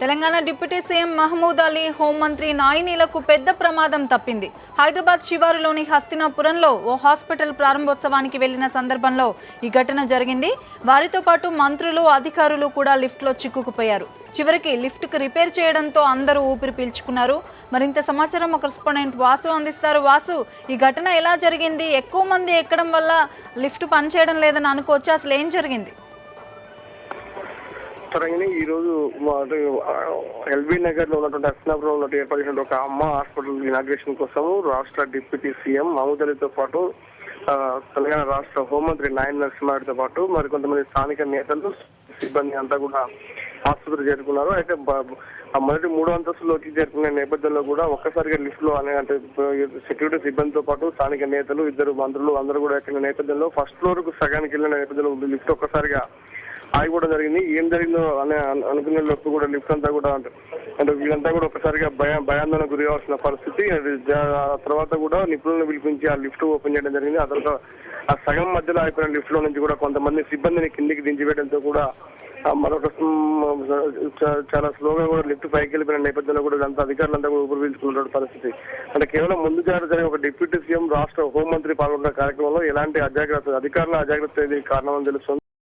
Telangana deputy CM Mahmood Ali, హోంమంత్రి నాయినీలకు పెద్ద ప్రమాదం తప్పింది. హైదరాబాద్ శివారులోని హస్తినాపురంలో ఓ హాస్పిటల్ ప్రారంభోత్సవానికి వెళ్లిన సందర్భంలో ఈ ఘటన జరిగింది. వారితో పాటు మంత్రులు, అధికారులు కూడా లిఫ్ట్లో చిక్కుకుపోయారు. చివరికి లిఫ్ట్కు రిపేర్ చేయడంతో అందరూ ఊపిరి పీల్చుకున్నారు. మరింత సమాచారం మా కరెస్పాండెంట్ వాసు అందిస్తారు. వాసు, ఈ ఘటన ఎలా జరిగింది? ఎక్కువ మంది ఎక్కడం వల్ల లిఫ్ట్ పనిచేయడం లేదని అనుకోవచ్చు. అసలు ఏం జరిగింది? ఈ రోజు ఎల్బీ నగర్ లో ఉన్నటువంటి హస్తినాపురంలో ఉన్నట్టు ఏర్పాటు చేసిన ఒక అమ్మ హాస్పిటల్ ఇనాగ్రేషన్ కోసం రాష్ట్ర డిప్యూటీ సీఎం మహమూద్ అలీతో పాటు తెలంగాణ రాష్ట్ర హోంమంత్రి నాయన నరసింహారెడ్డితో పాటు మరికొంతమంది స్థానిక నేతలు, సిబ్బంది అంతా కూడా ఆసుపత్రి చేరుకున్నారు. అయితే మొదటి 3 అంతస్తులోకి చేరుకునే నేపథ్యంలో కూడా ఒక్కసారిగా లిఫ్ట్ లో అంటే సెక్యూరిటీ సిబ్బందితో పాటు స్థానిక నేతలు, 2 మంత్రులు అందరూ కూడా ఎక్కిన నేపథ్యంలో ఫస్ట్ ఫ్లోర్ కు సగానికి వెళ్ళిన నేపథ్యంలో లిఫ్ట్ ఒక్కసారిగా ఆగిపోవడం జరిగింది. ఏం జరిగిందో అనే అనుకునే లోపు కూడా లిఫ్ట్ అంతా కూడా అంటే వీళ్ళంతా కూడా ఒకసారిగా భయాందోళనకు గురి కావాల్సిన పరిస్థితి. ఆ తర్వాత కూడా నిపుణులను పిలిపించి ఆ లిఫ్ట్ ఓపెన్ చేయడం జరిగింది. ఆ తర్వాత ఆ సగం మధ్యలో అయిపోయిన లిఫ్ట్ లో నుంచి కూడా కొంతమంది సిబ్బందిని కిందికి దించివేయడంతో కూడా మరొక చాలా స్లోగా కూడా లిఫ్ట్ పైకి వెళ్ళిపోయిన నేపథ్యంలో కూడా ఇదంతా అధికారులంతా కూడా ఊపిరి పీల్చుకున్న పరిస్థితి. అంటే కేవలం ముందు జాగ్రత్త ఒక డిప్యూటీ సీఎం రాష్ట్ర హోంమంత్రి పాల్గొన్న కార్యక్రమంలో ఎలాంటి అధికారుల అజాగ్రత్త కారణమని తెలుస్తుంది.